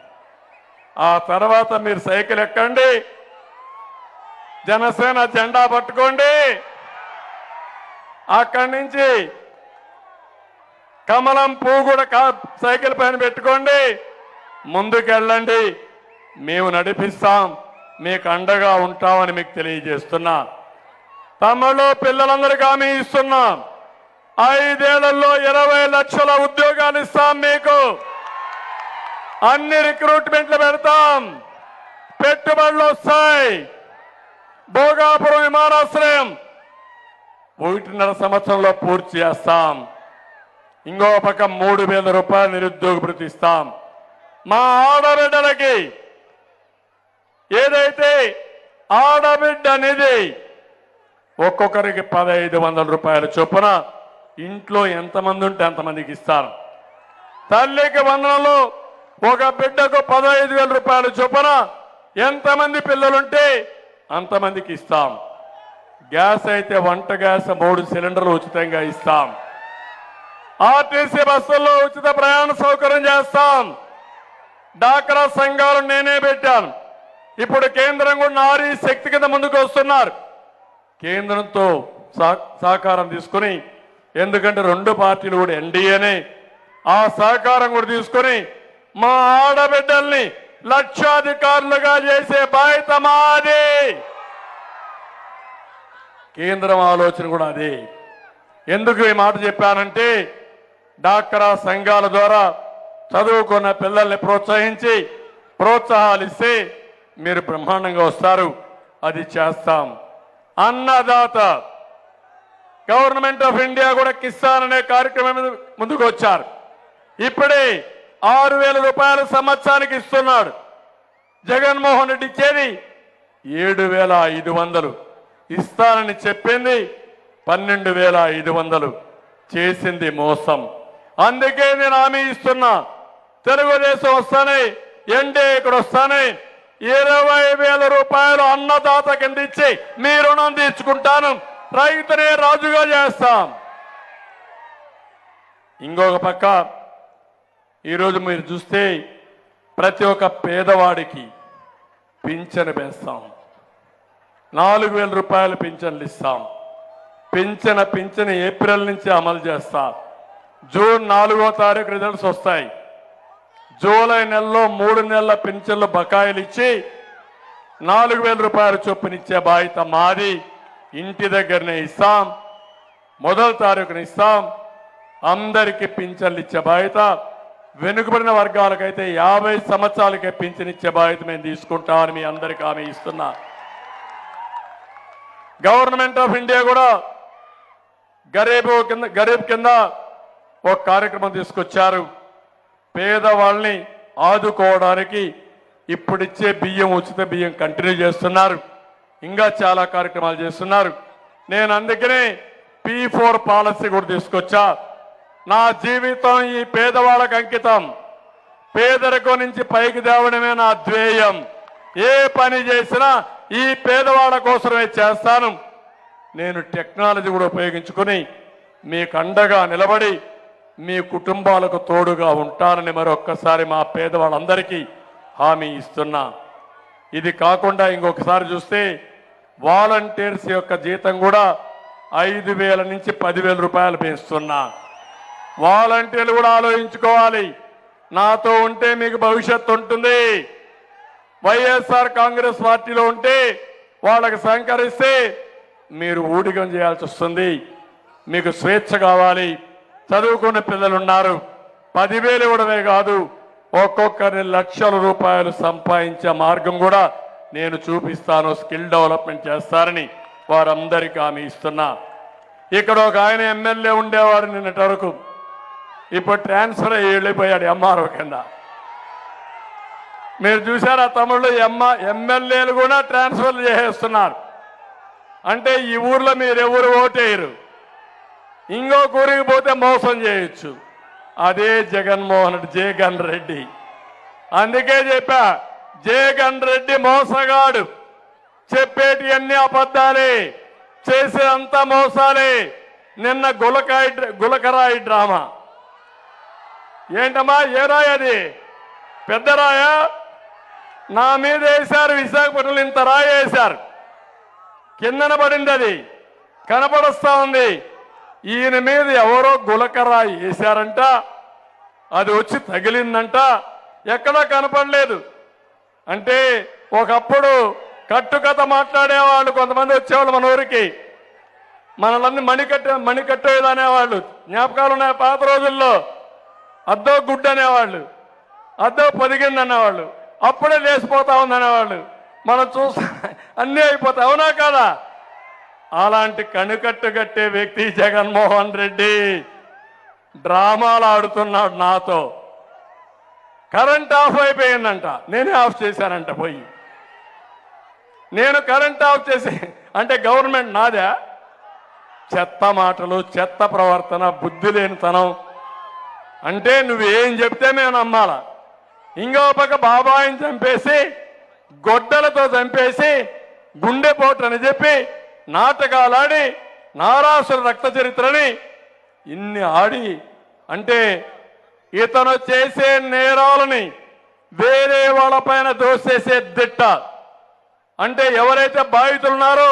ఆ తర్వాత మీరు సైకిల్ ఎక్కండి, జనసేన జెండా పట్టుకోండి, అక్కడి నుంచి కమలం పువ్వు కూడా సైకిల్ పైన పెట్టుకోండి, ముందుకెళ్ళండి. మేము నడిపిస్తాం, మీకు అండగా ఉంటామని మీకు తెలియజేస్తున్నా. తమలో పిల్లలందరికీ హామీ ఇస్తున్నాం, 5 ఏళ్లలో 20 లక్షల ఉద్యోగాలు ఇస్తాం. మీకు అన్ని రిక్రూట్మెంట్లు పెడతాం, పెట్టుబడులు వస్తాయి. భోగాపురం విమానాశ్రయం 1.5 సంవత్సరంలో పూర్తి చేస్తాం. ఇంకో పక్క 3,000 రూపాయలు నిరుద్యోగ భృతి ఇస్తాం. మా ఆడబిడ్డలకి ఏదైతే ఆడబిడ్డ అనేది ఒక్కొక్కరికి 1,500 రూపాయల చొప్పున ఇంట్లో ఎంతమంది ఉంటే అంతమందికి ఇస్తారు. తల్లికి వందనలు ఒక బిడ్డకు 15,000 రూపాయల చొప్పున ఎంతమంది పిల్లలుంటే అంతమందికి ఇస్తాం. గ్యాస్ అయితే వంట గ్యాస్ 3 సిలిండర్లు ఉచితంగా ఇస్తాం. ఆర్టీసీ బస్సుల్లో ఉచిత ప్రయాణ సౌకర్యం చేస్తాం. డాక్రా సంఘాలు నేనే పెట్టాను. ఇప్పుడు కేంద్రం కూడా నారీ శక్తి కింద ముందుకు వస్తున్నారు. కేంద్రంతో సహకారం తీసుకుని, ఎందుకంటే 2 పార్టీలు కూడా ఎన్డీఏనే, ఆ సహకారం కూడా తీసుకుని మా ఆడబిడ్డల్ని లక్షాధికారులుగా చేసే బాధ్యత మాది. కేంద్రం ఆలోచన కూడా అదే. ఎందుకు ఈ మాట చెప్పానంటే, డాక్రా సంఘాల ద్వారా చదువుకున్న పిల్లల్ని ప్రోత్సహించి ప్రోత్సాహాలు ఇస్తే మీరు బ్రహ్మాండంగా వస్తారు. అది చేస్తాం. అన్నదాత గవర్నమెంట్ ఆఫ్ ఇండియా కూడా కిసాన్ అనే కార్యక్రమం ముందుకు వచ్చారు. ఇప్పుడే 6,000 రూపాయల సంవత్సరానికి ఇస్తున్నాడు. జగన్మోహన్ రెడ్డి ఇచ్చేది 7,500 ఇస్తానని చెప్పింది 12,500 చేసింది మోసం. అందుకే నేను హామీ ఇస్తున్నా, తెలుగుదేశం వస్తానే, ఎన్డీఏ ఇక్కడ వస్తానే 20,000 రూపాయలు అన్నదాత కింద ఇచ్చి మీ రుణం తీర్చుకుంటాను. రైతునే రాజుగా చేస్తాం. ఇంకొక పక్క ఈరోజు మీరు చూస్తే ప్రతి ఒక్క పేదవాడికి పింఛను వేస్తాం. 4,000 రూపాయలు పింఛన్లు ఇస్తాం. పింఛను ఏప్రిల్ నుంచి అమలు చేస్తాం. జూన్ 4వ తారీఖు రిజల్ట్స్ వస్తాయి. జూలై నెలలో 3 నెలల పింఛన్లు బకాయిలు ఇచ్చి 4,000 రూపాయల చొప్పున ఇచ్చే బాధ్యత మాది. ఇంటి దగ్గరనే ఇస్తాం. 1వ తారీఖున ఇస్తాం. అందరికీ పింఛన్లు ఇచ్చే బాధ్యత, వెనుకబడిన వర్గాలకైతే 50 సంవత్సరాలకే పింఛన్ ఇచ్చే బాధ్యత మేము తీసుకుంటామని మీ అందరికీ హామీ ఇస్తున్నా. గవర్నమెంట్ ఆఫ్ ఇండియా కూడా గరీబ్ కింద ఒక కార్యక్రమం తీసుకొచ్చారు. పేదవాళ్ళని ఆదుకోవడానికి ఇప్పుడిచ్చే బియ్యం, ఉచిత బియ్యం కంటిన్యూ చేస్తున్నారు. ఇంకా చాలా కార్యక్రమాలు చేస్తున్నారు. నేను అందుకనే P4 పాలసీ కూడా తీసుకొచ్చా. నా జీవితం ఈ పేదవాళ్ళకు అంకితం. పేదరికం నుంచి పైకి తేవడమే నా ధ్యేయం. ఏ పని చేసినా ఈ పేదవాళ్ళ కోసమే చేస్తాను. నేను టెక్నాలజీ కూడా ఉపయోగించుకుని మీకు అండగా నిలబడి మీ కుటుంబాలకు తోడుగా ఉంటానని మరొక్కసారి మా పేదవాళ్ళందరికీ హామీ ఇస్తున్నా. ఇది కాకుండా ఇంకొకసారి చూస్తే వాలంటీర్స్ యొక్క జీతం కూడా 5,000 నుంచి 10,000 రూపాయలు పెంచుతున్నా. వాలంటీర్లు కూడా ఆలోచించుకోవాలి. నాతో ఉంటే మీకు భవిష్యత్తు ఉంటుంది. వైఎస్ఆర్ కాంగ్రెస్ పార్టీలో ఉంటే వాళ్ళకి సహకరిస్తే మీరు ఊడిగం చేయాల్సి వస్తుంది. మీకు స్వేచ్ఛ కావాలి. చదువుకున్న పిల్లలు ఉన్నారు. 10,000 ఇవ్వడమే కాదు, ఒక్కొక్కరిని లక్షల రూపాయలు సంపాదించే మార్గం కూడా నేను చూపిస్తాను. స్కిల్ డెవలప్మెంట్ చేస్తారని వారందరికీ హామీ ఇస్తున్నా. ఇక్కడ ఒక ఆయన ఎమ్మెల్యే ఉండేవాడు నిన్నటి వరకు, ఇప్పుడు ట్రాన్స్ఫర్ అయ్యి వెళ్ళిపోయాడు ఎంఆర్ఓ కింద. మీరు చూసారా తమిళలో ఎమ్మెల్యేలు కూడా ట్రాన్స్ఫర్లు చేసేస్తున్నారు. అంటే ఈ ఊర్లో మీరు ఎవరు ఓటేయరు, ఇంకో ఊరికి పోతే మోసం చేయొచ్చు. అదే జగన్ రెడ్డి. అందుకే చెప్పా, జగన్ రెడ్డి మోసగాడు. చెప్పేటి అన్ని అబద్ధాలే, చేసేంత మోసాలే. నిన్న గులకరాయి డ్రామా ఏంటమ్మా? ఏ రాయి అది? పెద్ద రాయా? నా మీద వేశారు. విశాఖపట్నంలో ఇంత రాయి వేశారు, కిందన పడింది, అది కనపడస్తా ఉంది. ఈయన మీద ఎవరో గులకరాయి వేశారంట, అది వచ్చి తగిలిందంట, ఎక్కడా కనపడలేదు. అంటే ఒకప్పుడు కట్టుకథ మాట్లాడేవాళ్ళు కొంతమంది వచ్చేవాళ్ళు మన ఊరికి, మనల్ని మణికట్టేది అనేవాళ్ళు. జ్ఞాపకాలు ఉన్నాయి పాత రోజుల్లో. అద్దో గుడ్డ అనేవాళ్ళు, అద్దో పొదిగింది అనేవాళ్ళు, అప్పుడే లేచిపోతా ఉందనేవాళ్ళు. మనం చూస్తా అన్నీ అయిపోతాయి, అవునా కాదా? అలాంటి కనుకట్టు కట్టే వ్యక్తి జగన్మోహన్ రెడ్డి డ్రామాలు ఆడుతున్నాడు నాతో. కరెంట్ ఆఫ్ అయిపోయిందంట, నేనే ఆఫ్ చేశానంట పోయి. నేను కరెంట్ ఆఫ్ చేసి అంటే గవర్నమెంట్ నాదా? చెత్త మాటలు, చెత్త ప్రవర్తన, బుద్ధి లేనితనం. అంటే నువ్వేం చెప్తే మేము నమ్మాలా? ఇంకో పక్క బాబాయిని చంపేసి, గొడ్డలతో చంపేసి, గుండెపోటు అని చెప్పి నాటకాలాడి నారాసుర రక్త చరిత్రని ఇన్ని ఆడి, అంటే ఇతను చేసే నేరాలని వేరే వాళ్ళపైన దోసేసే దిట్ట. అంటే ఎవరైతే బాధితులు ఉన్నారో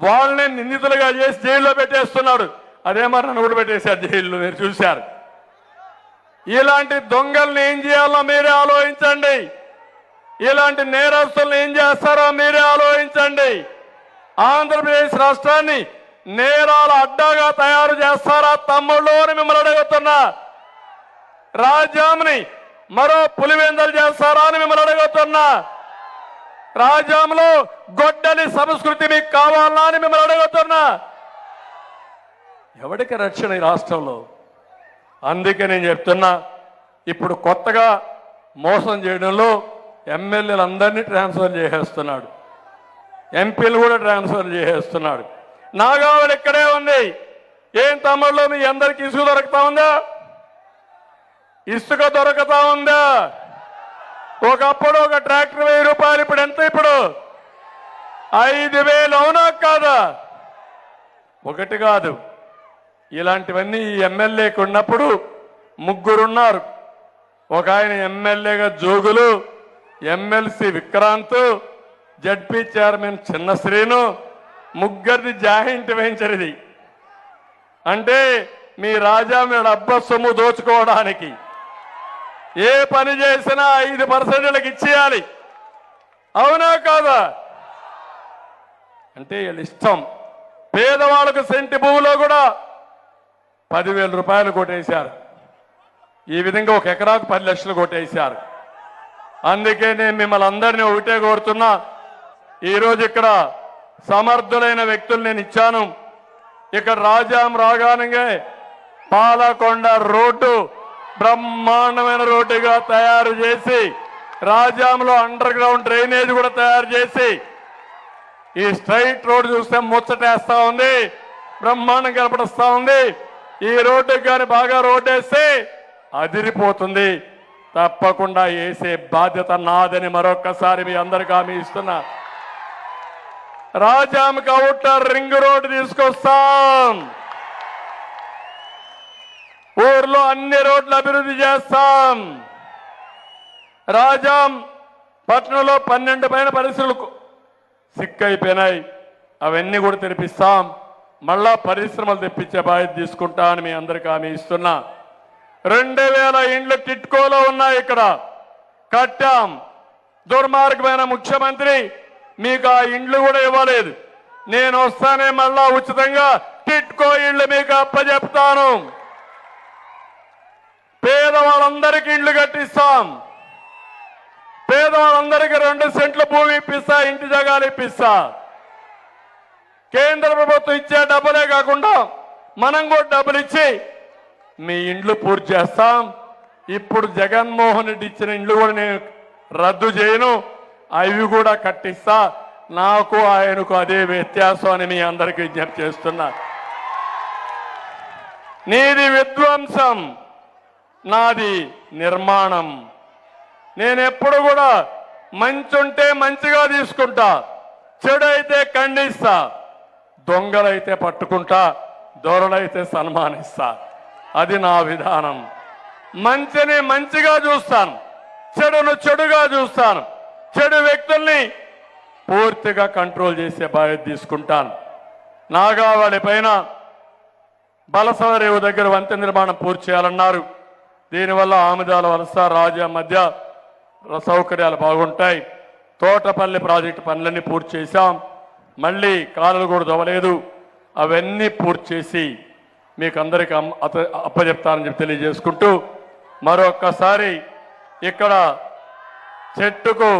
వాళ్ళని నిందితులుగా చేసి జైల్లో పెట్టేస్తున్నాడు. అదే మరి నన్ను కూడా పెట్టేశారు జైల్లో, మీరు చూశారు. ఇలాంటి దొంగల్ని ఏం చేయాలో మీరే ఆలోచించండి. ఇలాంటి నేరస్తులను ఏం చేస్తారో మీరే ఆలోచించండి. ఆంధ్రప్రదేశ్ రాష్ట్రాన్ని నేరాల అడ్డాగా తయారు చేస్తారా తమ్ముళ్ళు అని మిమ్మల్ని అడుగుతున్నా. రాజ్యాంని మరో పులివెందలు చేస్తారా అని మిమ్మల్ని అడుగుతున్నా. రాజ్యాంలో గొడ్డలి సంస్కృతి మీకు కావాలా అని మిమ్మల్ని అడుగుతున్నా. ఎవరికి రక్షణ ఈ రాష్ట్రంలో? అందుకే నేను చెప్తున్నా, ఇప్పుడు కొత్తగా మోసం చేయడంలో ఎమ్మెల్యేలందరినీ ట్రాన్స్ఫర్ చేసేస్తున్నాడు, ఎంపీలు కూడా ట్రాన్స్ఫర్ చేసేస్తున్నాడు. నాగావళి ఇక్కడే ఉంది. ఏం తమ్ముళ్ళు మీ అందరికీ ఇసుక దొరుకుతా ఉందా? ఇసుక దొరుకుతా ఉందా? ఒకప్పుడు ఒక ట్రాక్టర్ 1000 రూపాయలు, ఇప్పుడు ఎంత? ఇప్పుడు 5,000. అవునా కాదా? ఒకటి కాదు, ఇలాంటివన్నీ ఈ ఎమ్మెల్యేకి ఉన్నప్పుడు ముగ్గురున్నారు. ఒక ఆయన ఎమ్మెల్యేగా Jogulu, MLC Vikrant, ZP chairman చిన్న శ్రీను, ముగ్గురిది జాయింట్ వెంచర్ ఇది. అంటే మీ రాజా మీరు అబ్బ సొమ్ము దోచుకోవడానికి ఏ పని చేసినా 5% ఇచ్చేయాలి. అవునా కాదా? అంటే వీళ్ళ ఇష్టం. పేదవాళ్ళకు సెంటి భూమిలో కూడా 10,000 రూపాయలు కొట్టేశారు. ఈ విధంగా ఒక ఎకరాకు 10 లక్షలు కొట్టేశారు. అందుకే నేను మిమ్మల్ని అందరినీ ఒకటే కోరుతున్నా, ఈరోజు ఇక్కడ సమర్థులైన వ్యక్తులు నేను ఇచ్చాను. ఇక్కడ రాజాం రాగానే పాలకొండ రోడ్డు బ్రహ్మాండమైన రోడ్డుగా తయారు చేసి, రాజాంలో అండర్ గ్రౌండ్ డ్రైనేజ్ కూడా తయారు చేసి, ఈ స్ట్రైట్ రోడ్ చూస్తే ముచ్చటేస్తా ఉంది, బ్రహ్మాండం కనపడిస్తా ఉంది. ఈ రోడ్డుకి కానీ బాగా రోడ్డు వేస్తే అదిరిపోతుంది. తప్పకుండా వేసే బాధ్యత నాదని మరొక్కసారి మీ అందరికీ హామీ ఇస్తున్నా. రాజాంకి అవుటర్ రింగ్ రోడ్డు తీసుకొస్తాం. ఓ పేరులో అన్ని రోడ్లు అభివృద్ధి చేస్తాం. రాజాం పట్టణంలో 12 పైన పరిశ్రమలు సిక్కైపోయినాయి, అవన్నీ కూడా తెరిపిస్తాం. మళ్ళా పరిశ్రమలు తెప్పించే బాధ్యత తీసుకుంటా అని మీ అందరికీ హామీ ఇస్తున్నా. 2000 ఇండ్లు టిట్కోలో ఉన్నాయి, ఇక్కడ కట్టాం. దుర్మార్గమైన ముఖ్యమంత్రి మీకు ఆ ఇండ్లు కూడా ఇవ్వలేదు. నేను వస్తానే మళ్ళా ఉచితంగా టిట్కో ఇళ్లు మీకు అప్పచెప్తాను. పేదవాళ్ళందరికీ ఇండ్లు కట్టిస్తాం. పేదవాళ్ళందరికీ 2 సెంట్ల భూమి ఇప్పిస్తా, ఇంటి జగాలు ఇప్పిస్తా. కేంద్ర ప్రభుత్వం ఇచ్చే డబ్బులే కాకుండా మనం కూడా డబ్బులు ఇచ్చి మీ ఇండ్లు పూర్తి చేస్తాం. ఇప్పుడు జగన్మోహన్ రెడ్డి ఇచ్చిన ఇండ్లు కూడా నేను రద్దు చేయను, అవి కూడా కట్టిస్తా. నాకు ఆయనకు అదే వ్యత్యాసం అని మీ అందరికీ విజ్ఞప్తి చేస్తున్నా. నీది విధ్వంసం, నాది నిర్మాణం. నేను ఎప్పుడు కూడా మంచి ఉంటే మంచిగా తీసుకుంటా, చెడు అయితే ఖండిస్తా, దొంగలైతే పట్టుకుంటా, దొరలైతే సన్మానిస్తా. అది నా విధానం. మంచిని మంచిగా చూస్తాను, చెడును చెడుగా చూస్తాను. చెడు వ్యక్తుల్ని పూర్తిగా కంట్రోల్ చేసే బాధ్యత తీసుకుంటాను. నాగావళి పైన బలసవరేవు దగ్గర వంతెన నిర్మాణం పూర్తి చేయాలన్నారు. దీనివల్ల ఆముదాల వలస రాజా మధ్య సౌకర్యాలు బాగుంటాయి. తోటపల్లి ప్రాజెక్టు పనులన్నీ పూర్తి చేశాం. మళ్ళీ కాలువలు కూడా దొవలేదు, అవన్నీ పూర్తి చేసి మీకు అందరికీ అప్పచెప్తానని చెప్పి తెలియజేసుకుంటూ మరొక్కసారి ఇక్కడ చెట్టుకు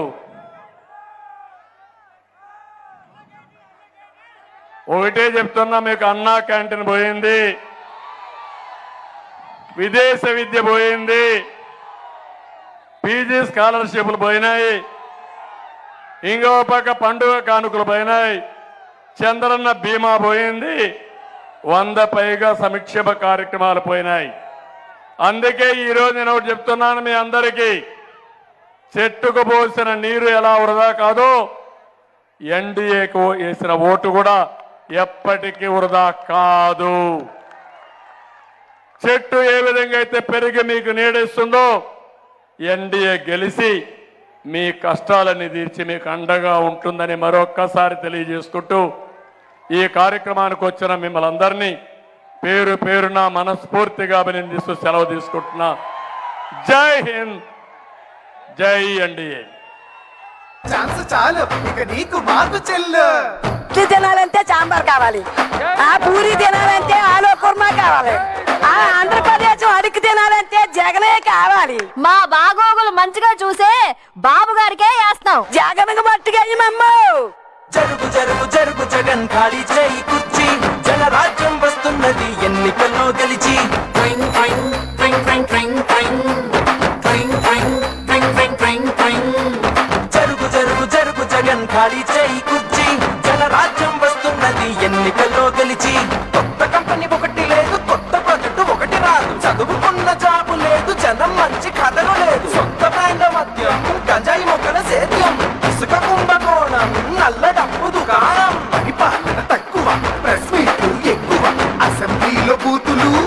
ఒకటే చెప్తున్నా, మీకు అన్నా క్యాంటీన్ పోయింది, విదేశ విద్య పోయింది, పీజీ స్కాలర్షిప్లు పోయినాయి, ఇంకో పక్క పండుగ కానుకలు పోయినాయి, చంద్రన్న బీమా పోయింది, 100 పైగా సంక్షేమ కార్యక్రమాలు పోయినాయి. అందుకే ఈరోజు నేను ఒకటి చెప్తున్నాను మీ అందరికీ, చెట్టుకు పోసిన నీరు ఎలా వృధా కాదో ఎన్డీఏకు వేసిన ఓటు కూడా ఎప్పటికీ వృధా కాదు. చెట్టు ఏ విధంగా అయితే పెరిగి మీకు నీడిస్తుందో ఎన్డీఏ గెలిచి మీ కష్టాలన్నీ తీర్చి మీకు అండగా ఉంటుందని మరొక్కసారి తెలియజేసుకుంటూ ఈ కార్యక్రమానికి వచ్చిన మిమ్మల్ని అందరినీ పేరు పేరున మనస్ఫూర్తిగా అభినందిస్తూ సెలవు తీసుకుంటున్నా. జై హింద్, జై ఎన్డీఏ. ఛాన్స్ చాలు ఇక నీకు మాకు చెల్లు. ఇడ్లీ తినాలంటే సాంబార్ కావాలి, ఆ పూరి తినాలంటే ఆలు కుర్మా కావాలి, ఆ ఆంధ్రప్రదేశ్ అడుగు తినాలంటే జగనే కావాలి. మా బాగోగులు మంచిగా చూసే బాబు గారికే వేస్తాం. జగన్ మట్టుగా జరుగు జరుగు జరుగు జగన్ ఖాళీ చేయి కుర్చీ, జనరాజ్యం వస్తున్నది ఎన్నికల్లో గెలిచి. జరుగు జరుగు జరుగు జగన్ ఖాళీ చేయి కుర్చీ, జనరాజ్యం వస్తున్నది ఎన్నికల్లో గెలిచి.